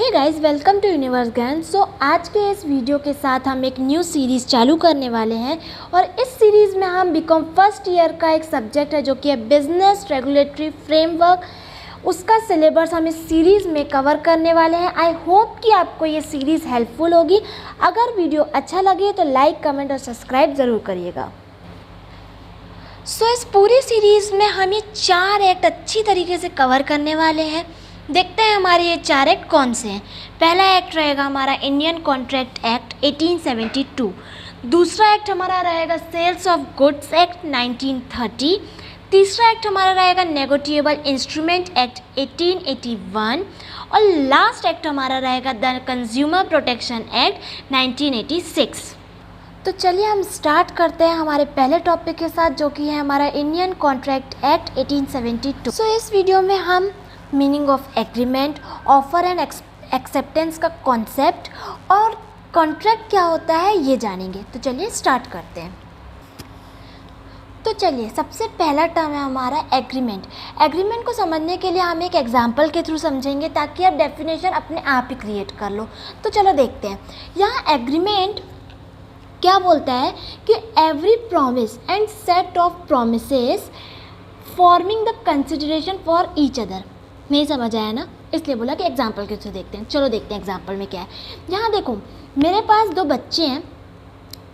Hey guys, welcome to universe Gyan. आज के इस वीडियो के साथ हम एक न्यू सीरीज़ चालू करने वाले हैं और इस सीरीज़ में हम बीकॉम फर्स्ट ईयर का एक सब्जेक्ट है जो कि है बिजनेस रेगुलेटरी फ्रेमवर्क। उसका सिलेबस हम इस सीरीज़ में कवर करने वाले हैं। आई होप कि आपको ये सीरीज़ हेल्पफुल होगी। अगर वीडियो अच्छा लगे तो लाइक, कमेंट और सब्सक्राइब ज़रूर करिएगा। इस पूरी सीरीज़ में हम ये 4 एक्ट अच्छी तरीके से कवर करने वाले हैं। देखते हैं हमारे ये 4 एक्ट कौन से हैं। पहला एक्ट रहेगा हमारा इंडियन कॉन्ट्रैक्ट एक्ट 1872। दूसरा एक्ट हमारा रहेगा सेल्स ऑफ गुड्स एक्ट 1930। तीसरा एक्ट हमारा रहेगा नेगोटिएबल इंस्ट्रूमेंट एक्ट 1881 और लास्ट एक्ट हमारा रहेगा द कंज्यूमर प्रोटेक्शन एक्ट 1986। तो चलिए हम स्टार्ट करते हैं हमारे पहले टॉपिक के साथ, जो कि है हमारा इंडियन कॉन्ट्रैक्ट एक्ट 1872। इस वीडियो में हम meaning of agreement, offer and acceptance का कॉन्सेप्ट और कॉन्ट्रैक्ट क्या होता है ये जानेंगे। तो चलिए स्टार्ट करते हैं। तो चलिए सबसे पहला टर्म है हमारा एग्रीमेंट। एग्रीमेंट को समझने के लिए हम एक एग्जांपल के थ्रू समझेंगे ताकि आप डेफिनेशन अपने आप ही क्रिएट कर लो। तो चलो देखते हैं। यहाँ एग्रीमेंट क्या बोलता है कि every promise and set of promises forming the consideration for each other. नहीं समझ आया ना, इसलिए बोला कि एग्जाम्पल के थ्रू देखते हैं। चलो देखते हैं एग्जाम्पल में क्या है। यहाँ देखो, मेरे पास 2 बच्चे हैं।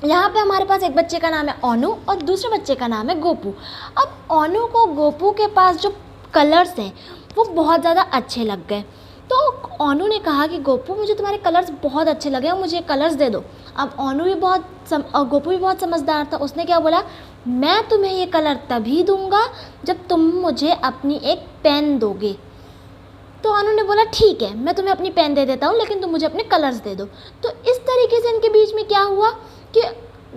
यहाँ पे हमारे पास एक बच्चे का नाम है अनु और दूसरे बच्चे का नाम है गोपू। अब अनु को गोपू के पास जो कलर्स हैं वो बहुत ज़्यादा अच्छे लग गए। तो अनु ने कहा कि गोपू, मुझे तुम्हारे कलर्स बहुत अच्छे लगे और मुझे कलर्स दे दो। अब अनु भी गोपू भी बहुत समझदार था। उसने क्या बोला, मैं तुम्हें ये कलर तभी दूंगा जब तुम मुझे अपनी एक पेन दोगे। तो अनु ने बोला ठीक है, मैं तुम्हें अपनी पेन दे देता हूँ, लेकिन तुम मुझे अपने कलर्स दे दो। तो इस तरीके से इनके बीच में क्या हुआ कि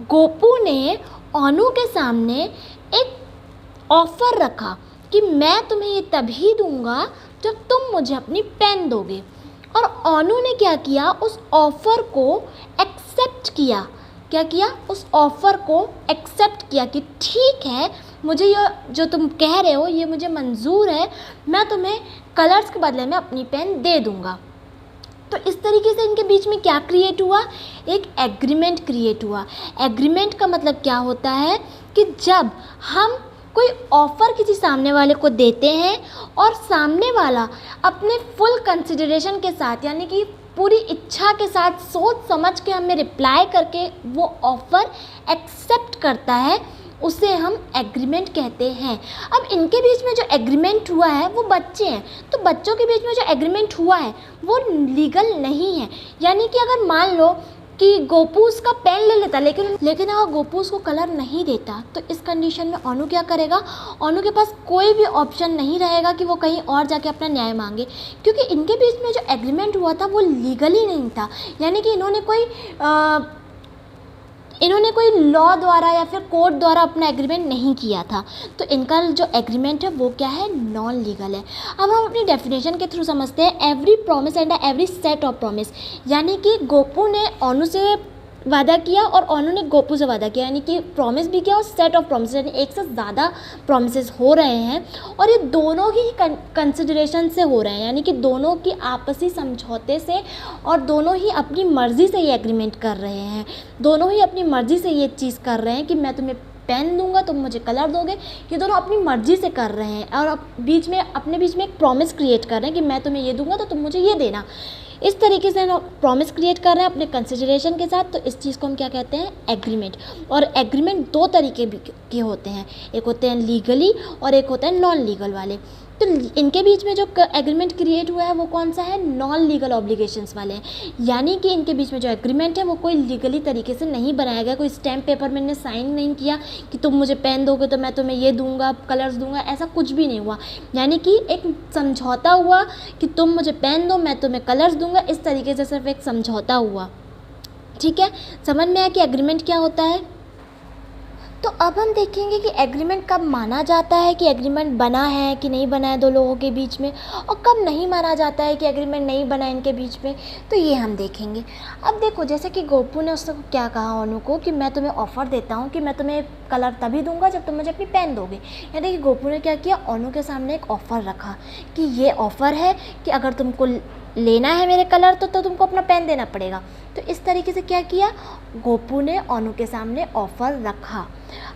गोपू ने अनु के सामने एक ऑफ़र रखा कि मैं तुम्हें ये तभी दूंगा जब तुम मुझे अपनी पेन दोगे। और अनु ने क्या किया, उस ऑफ़र को एक्सेप्ट किया। क्या किया, उस ऑफ़र को एक्सेप्ट किया कि ठीक है, मुझे ये जो तुम कह रहे हो ये मुझे मंजूर है, मैं तुम्हें कलर्स के बदले में अपनी पेन दे दूँगा। तो इस तरीके से इनके बीच में क्या क्रिएट हुआ, एक एग्रीमेंट क्रिएट हुआ। एग्रीमेंट का मतलब क्या होता है कि जब हम कोई ऑफ़र किसी सामने वाले को देते हैं और सामने वाला अपने फुल कंसिडरेशन के साथ, यानी कि पूरी इच्छा के साथ सोच समझ के हमें रिप्लाई करके वो ऑफ़र एक्सेप्ट करता है, उसे हम एग्रीमेंट कहते हैं। अब इनके बीच में जो एग्रीमेंट हुआ है वो बच्चे हैं, तो बच्चों के बीच में जो एग्रीमेंट हुआ है वो लीगल नहीं है। यानी कि अगर मान लो कि गोपू उसका पेन ले लेता, लेकिन अगर गोपू उसको कलर नहीं देता, तो इस कंडीशन में अनु क्या करेगा, अनु के पास कोई भी ऑप्शन नहीं रहेगा कि वो कहीं और जाके अपना न्याय मांगे, क्योंकि इनके बीच में जो एग्रीमेंट हुआ था वो लीगली नहीं था। यानी कि इन्होंने कोई लॉ द्वारा या फिर कोर्ट द्वारा अपना एग्रीमेंट नहीं किया था। तो इनका जो एग्रीमेंट है वो क्या है, नॉन लीगल है। अब हम अपनी डेफिनेशन के थ्रू समझते हैं। Every promise and every set of promise, यानी कि गोपू ने अनु से वादा किया और अनु ने गोपू से वादा किया, यानी कि प्रॉमिस भी किया और सेट ऑफ प्रॉमिस, यानी एक से ज़्यादा प्रॉमिसेस हो रहे हैं और ये दोनों ही कंसिडरेशन से हो रहे हैं, यानी कि दोनों की आपसी समझौते से, और दोनों ही अपनी मर्ज़ी से ये एग्रीमेंट कर रहे हैं। दोनों ही अपनी मर्ज़ी से ये चीज़ कर रहे हैं कि मैं तुम्हें पेन दूंगा, तुम मुझे कलर दोगे। ये दोनों अपनी मर्ज़ी से कर रहे हैं और अपने बीच में एक प्रॉमिस क्रिएट कर रहे हैं कि मैं तुम्हें ये दूंगा तो तुम मुझे ये देना। इस तरीके से प्रॉमिस क्रिएट कर रहे हैं अपने कंसिडरेशन के साथ। तो इस चीज़ को हम क्या कहते हैं, एग्रीमेंट। और एग्रीमेंट 2 तरीके के होते हैं, एक होते हैं लीगली और एक होता है नॉन लीगल वाले। तो इनके बीच में जो एग्रीमेंट क्रिएट हुआ है वो कौन सा है, नॉन लीगल ऑब्लिगेशंस वाले हैं। यानी कि इनके बीच में जो एग्रीमेंट है वो कोई लीगली तरीके से नहीं बनाया गया, कोई स्टैम्प पेपर में इन्हें साइन नहीं किया कि तुम मुझे पेन दोगे तो मैं तुम्हें ये दूंगा, कलर्स दूंगा, ऐसा कुछ भी नहीं हुआ। यानी कि एक समझौता हुआ कि तुम मुझे पेन दो, मैं तुम्हें कलर्स दूंगा। इस तरीके से सिर्फ एक समझौता हुआ। ठीक है, समझ में आया कि एग्रीमेंट क्या होता है। तो अब हम देखेंगे कि एग्रीमेंट कब माना जाता है कि एग्रीमेंट बना है कि नहीं बना है 2 लोगों के बीच में, और कब नहीं माना जाता है कि एग्रीमेंट नहीं बना है इनके बीच में। तो ये हम देखेंगे। अब देखो, जैसे कि गोपू ने उसको क्या कहा अनु को कि मैं तुम्हें ऑफ़र देता हूँ कि मैं तुम्हें कलर तभी दूंगा जब तुम मुझे अपनी पेन दोगे। यानी कि गोपू ने क्या किया, अनु के सामने एक ऑफ़र रखा कि ये ऑफ़र है कि अगर तुमको लेना है मेरे कलर तो तुमको अपना पेन देना पड़ेगा। तो इस तरीके से क्या किया, गोपू ने ओनू के सामने ऑफ़र रखा।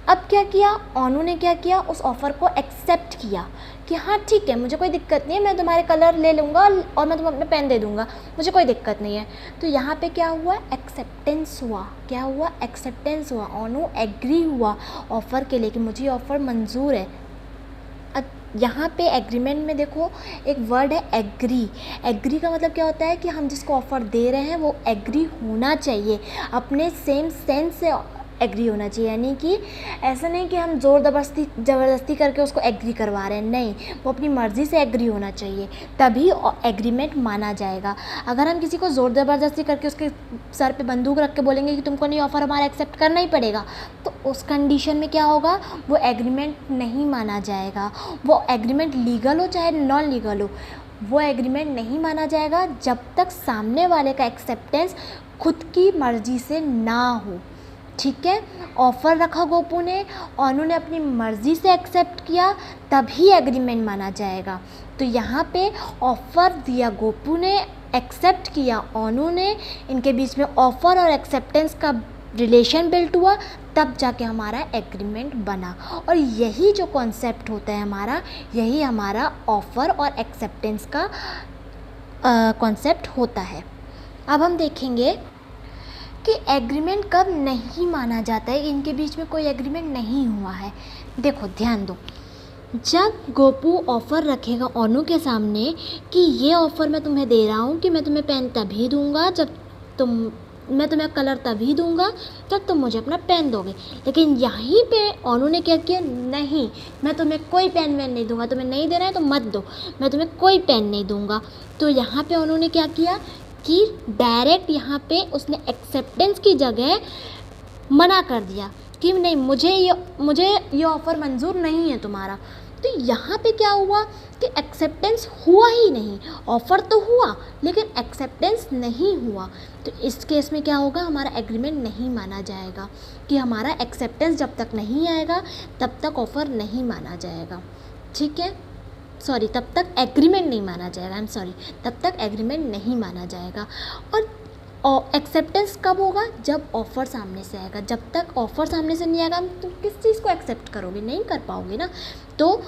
अब क्या किया, ओनू ने क्या किया, उस ऑफ़र को एक्सेप्ट किया कि हाँ ठीक है, मुझे कोई दिक्कत नहीं है, मैं तुम्हारे कलर ले लूँगा और मैं तुम्हें अपना पेन दे दूँगा, मुझे कोई दिक्कत नहीं है। तो यहाँ पे क्या हुआ, एक्सेप्टेंस हुआ। क्या हुआ, एक्सेप्टेंस हुआ। ओनू एग्री हुआ ऑफ़र के लिए कि मुझे ऑफ़र मंजूर है। अब यहाँ पे एग्रीमेंट में देखो एक वर्ड है एग्री। एग्री का मतलब क्या होता है कि हम जिसको ऑफ़र दे रहे हैं वो एग्री होना चाहिए, अपने सेम सेंस से एग्री होना चाहिए। यानी कि ऐसा नहीं कि हम ज़बरदस्ती करके उसको एग्री करवा रहे हैं, नहीं, वो अपनी मर्ज़ी से एग्री होना चाहिए, तभी एग्रीमेंट माना जाएगा। अगर हम किसी को ज़ोर ज़बरदस्ती करके उसके सर पे बंदूक रख के बोलेंगे कि तुमको नहीं ऑफ़र हमारा एक्सेप्ट करना ही पड़ेगा, तो उस कंडीशन में क्या होगा, वो एग्रीमेंट नहीं माना जाएगा। वो एग्रीमेंट लीगल हो चाहे नॉन लीगल हो, वो एग्रीमेंट नहीं माना जाएगा जब तक सामने वाले का एक्सेप्टेंस खुद की मर्ज़ी से ना हो। ठीक है, ऑफ़र रखा गोपू ने, ओनू ने अपनी मर्ज़ी से एक्सेप्ट किया, तभी एग्रीमेंट माना जाएगा। तो यहाँ पे ऑफ़र दिया गोपू ने, एक्सेप्ट किया ओनू ने, इनके बीच में ऑफ़र और एक्सेप्टेंस का रिलेशन बिल्ट हुआ, तब जाके हमारा एग्रीमेंट बना। और यही जो कॉन्सेप्ट होता है हमारा, यही हमारा ऑफ़र और एक्सेप्टेंस का कॉन्सेप्ट होता है। अब हम देखेंगे कि एग्रीमेंट कब नहीं माना जाता है, इनके बीच में कोई एग्रीमेंट नहीं हुआ है। देखो ध्यान दो, जब गोपू ऑफ़र रखेगा ओनू के सामने कि ये ऑफ़र मैं तुम्हें दे रहा हूँ कि मैं तुम्हें पेन तभी दूँगा जब मैं तुम्हें कलर तभी दूँगा जब तुम मुझे अपना पेन दोगे, लेकिन यहीं पे ओनू ने क्या किया, नहीं, मैं तुम्हें कोई पेन वेन नहीं दूँगा, तुम्हें नहीं देना है तो मत दो, मैं तुम्हें कोई पेन नहीं दूँगा। तो यहाँ पे ओनू ने क्या किया कि डायरेक्ट यहाँ पे उसने एक्सेप्टेंस की जगह मना कर दिया कि नहीं, मुझे ये ऑफ़र मंजूर नहीं है तुम्हारा। तो यहाँ पे क्या हुआ कि एक्सेप्टेंस हुआ ही नहीं, ऑफ़र तो हुआ लेकिन एक्सेप्टेंस नहीं हुआ। तो इस केस में क्या होगा, हमारा एग्रीमेंट नहीं माना जाएगा, कि हमारा एक्सेप्टेंस जब तक नहीं आएगा तब तक ऑफ़र नहीं माना जाएगा। ठीक है, सॉरी, तब तक एग्रीमेंट नहीं माना जाएगा, तब तक एग्रीमेंट नहीं माना जाएगा। और एक्सेप्टेंस कब होगा, जब ऑफ़र सामने से आएगा। जब तक ऑफ़र सामने से नहीं आएगा तुम किस चीज़ को एक्सेप्ट करोगे, नहीं कर पाओगे ना। तो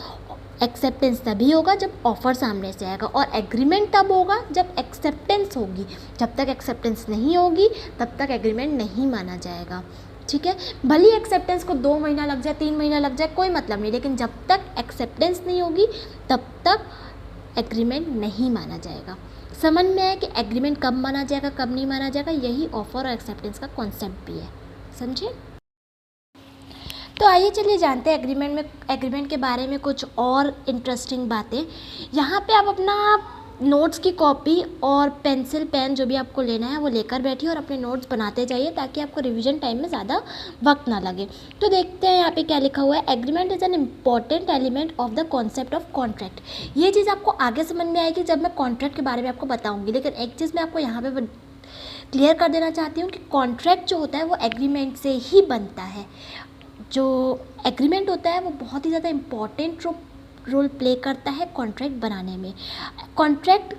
एक्सेप्टेंस तभी होगा जब ऑफ़र सामने से आएगा, और एग्रीमेंट तब होगा जब एक्सेप्टेंस होगी। जब तक एक्सेप्टेंस नहीं होगी तब तक एग्रीमेंट नहीं माना जाएगा। ठीक है, भले ही एक्सेप्टेंस को 2 महीना लग जाए, 3 महीना लग जाए, कोई मतलब नहीं, लेकिन जब तक एक्सेप्टेंस नहीं होगी तब तक एग्रीमेंट नहीं माना जाएगा। समझ में आया कि एग्रीमेंट कब माना जाएगा, कब नहीं माना जाएगा, यही ऑफ़र और एक्सेप्टेंस का कॉन्सेप्ट भी है, समझे। तो आइए चलिए जानते हैं एग्रीमेंट के बारे में कुछ और इंटरेस्टिंग बातें। यहाँ पे आप अपना नोट्स की कॉपी और पेंसिल पेन जो भी आपको लेना है वो लेकर बैठिए और अपने नोट्स बनाते जाइए, ताकि आपको रिवीजन टाइम में ज़्यादा वक्त ना लगे। तो देखते हैं यहाँ पे क्या लिखा हुआ है। Agreement is an important element of the concept of contract. ये चीज़ आपको आगे समझ में आएगी जब मैं कॉन्ट्रैक्ट के बारे में आपको बताऊँगी, लेकिन एक चीज़ मैं आपको यहाँ पर क्लियर कर देना चाहती हूँ कि कॉन्ट्रैक्ट जो होता है वो एग्रीमेंट से ही बनता है। जो एग्रीमेंट होता है वो बहुत ही ज़्यादा इम्पॉर्टेंट रोल प्ले करता है कॉन्ट्रैक्ट बनाने में। Contract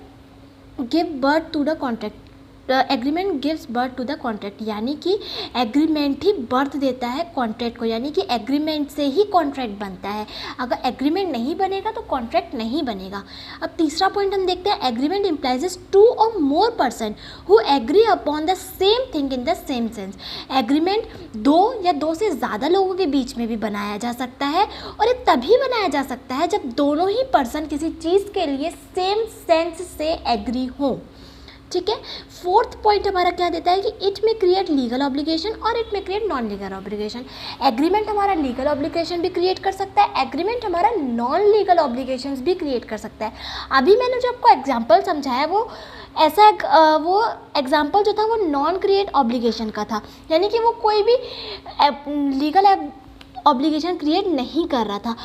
give birth to the contract, agreement gives birth to the contract, यानी कि एग्रीमेंट ही बर्थ देता है कॉन्ट्रैक्ट को, यानी कि एग्रीमेंट से ही कॉन्ट्रैक्ट बनता है। अगर एग्रीमेंट नहीं बनेगा तो कॉन्ट्रैक्ट नहीं बनेगा। अब तीसरा पॉइंट हम देखते हैं, एग्रीमेंट इम्प्लाइजेस 2 और more person who agree upon the same thing in the same sense. Agreement 2 या 2 से ज़्यादा लोगों के बीच में भी बनाया जा सकता है, और ये तभी बनाया जा सकता है जब दोनों ही पर्सन किसी चीज़ के लिए सेम सेंस से एग्री हो। ठीक है, फोर्थ पॉइंट हमारा क्या देता है कि इट में क्रिएट लीगल ऑब्लिगेशन और इट में create non legal obligation. Agreement हमारा लीगल ऑब्लिगेशन भी क्रिएट कर सकता है, एग्रीमेंट हमारा नॉन लीगल ऑब्लिगेशंस भी क्रिएट कर सकता है। अभी मैंने जो आपको एग्जांपल समझाया वो ऐसा वो एग्जांपल जो था वो नॉन क्रिएट ऑब्लिगेशन का था, यानी कि वो कोई भी लीगल ऑब्लिगेशन क्रिएट नहीं कर रहा था।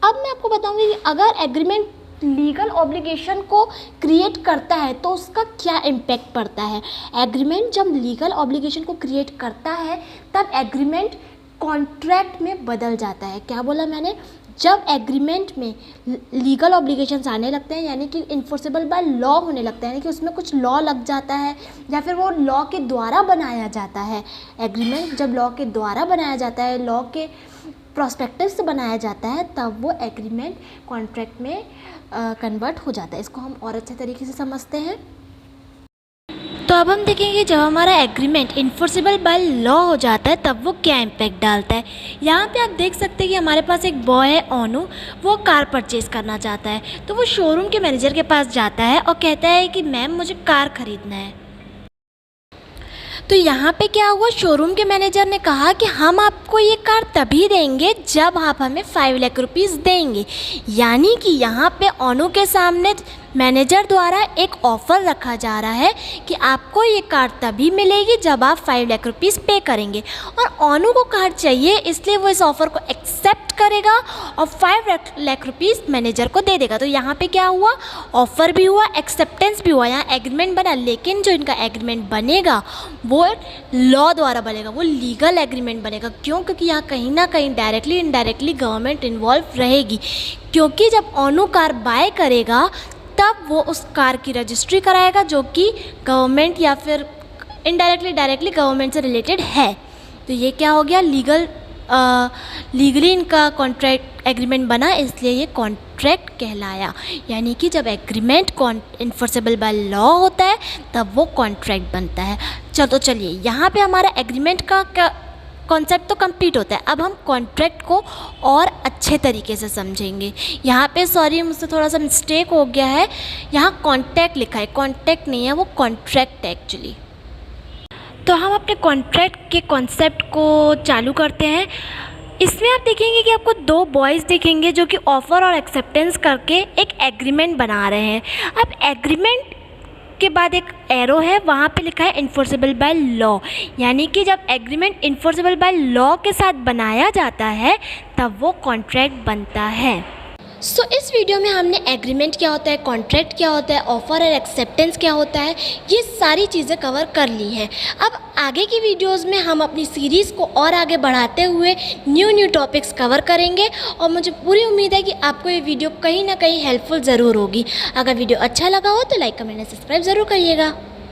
अब मैं आपको बताऊंगी कि अगर एग्रीमेंट लीगल ऑब्लिगेशन को क्रिएट करता है तो उसका क्या इम्पैक्ट पड़ता है। एग्रीमेंट जब लीगल ऑब्लिगेशन को क्रिएट करता है तब एग्रीमेंट कॉन्ट्रैक्ट में बदल जाता है। क्या बोला मैंने, जब एग्रीमेंट में लीगल ऑब्लिगेशंस आने लगते हैं, यानी कि इन्फोर्सेबल बाय लॉ होने लगता है, यानी कि उसमें कुछ लॉ लग जाता है या फिर वो लॉ के द्वारा बनाया जाता है। एग्रीमेंट जब लॉ के द्वारा बनाया जाता है, लॉ के प्रोस्पेक्टिव से बनाया जाता है, तब वो एग्रीमेंट कॉन्ट्रैक्ट में कन्वर्ट हो जाता है। इसको हम और अच्छे तरीके से समझते हैं। तो अब हम देखेंगे जब हमारा एग्रीमेंट इन्फोर्सेबल बाय लॉ हो जाता है तब वो क्या इम्पैक्ट डालता है। यहाँ पे आप देख सकते हैं कि हमारे पास एक बॉय है ओनू, वो कार परचेज़ करना चाहता है। तो वो शोरूम के मैनेजर के पास जाता है और कहता है कि मैम मुझे कार ख़रीदना है। तो यहाँ पे क्या हुआ, शोरूम के मैनेजर ने कहा कि हम आपको ये कार तभी देंगे जब आप हमें 5 लाख रुपीज़ देंगे। यानी कि यहाँ पे ओनू के सामने मैनेजर द्वारा एक ऑफ़र रखा जा रहा है कि आपको ये कार तभी मिलेगी जब आप 5 लाख रुपीज़ पे करेंगे। और ओनू को कार चाहिए, इसलिए वो इस ऑफ़र को एक्सेप्ट करेगा और 5 लाख रुपीज़ मैनेजर को दे देगा। तो यहाँ पे क्या हुआ, ऑफ़र भी हुआ, एक्सेप्टेंस भी हुआ, यहाँ एग्रीमेंट बना। लेकिन जो इनका एग्रीमेंट बनेगा वो लॉ द्वारा बनेगा, वो लीगल एग्रीमेंट बनेगा। क्यों? क्योंकि यहाँ कहीं ना कहीं डायरेक्टली इनडायरेक्टली गवर्नमेंट इन्वॉल्व रहेगी। क्योंकि जब ओनू कार बाय करेगा तब वो उस कार की रजिस्ट्री कराएगा, जो कि गवर्नमेंट या फिर इनडायरेक्टली डायरेक्टली गवर्नमेंट से रिलेटेड है। तो ये क्या हो गया, लीगली इनका कॉन्ट्रैक्ट एग्रीमेंट बना, इसलिए ये कॉन्ट्रैक्ट कहलाया। यानी कि जब एग्रीमेंट इन्फोर्सेबल बाय लॉ होता है तब वो कॉन्ट्रैक्ट बनता है। तो चलिए यहाँ पे हमारा एग्रीमेंट का कॉन्सेप्ट तो कंप्लीट होता है। अब हम कॉन्ट्रैक्ट को और अच्छे तरीके से समझेंगे। यहाँ पे सॉरी मुझसे थोड़ा सा मिस्टेक हो गया है, यहाँ कॉन्ट्रैक्ट लिखा है, कॉन्ट्रैक्ट नहीं है, वो कॉन्ट्रैक्ट है एक्चुअली। तो हम अपने कॉन्ट्रैक्ट के कॉन्सेप्ट को चालू करते हैं। इसमें आप देखेंगे कि आपको 2 बॉयज़ दिखेंगे जो कि ऑफ़र और एक्सेप्टेंस करके एक एग्रीमेंट बना रहे हैं। अब एग्रीमेंट के बाद एक एरो है, वहाँ पे लिखा है इन्फोर्सेबल बाय लॉ। यानी कि जब एग्रीमेंट इन्फोर्सेबल बाय लॉ के साथ बनाया जाता है तब वो कॉन्ट्रैक्ट बनता है। सो इस वीडियो में हमने एग्रीमेंट क्या होता है, कॉन्ट्रैक्ट क्या होता है, ऑफ़र और एक्सेप्टेंस क्या होता है, ये सारी चीज़ें कवर कर ली हैं। अब आगे की वीडियोस में हम अपनी सीरीज़ को और आगे बढ़ाते हुए न्यू टॉपिक्स कवर करेंगे और मुझे पूरी उम्मीद है कि आपको ये वीडियो कहीं ना कहीं हेल्पफुल ज़रूर होगी। अगर वीडियो अच्छा लगा हो तो लाइक, कमेंट और सब्सक्राइब ज़रूर करिएगा।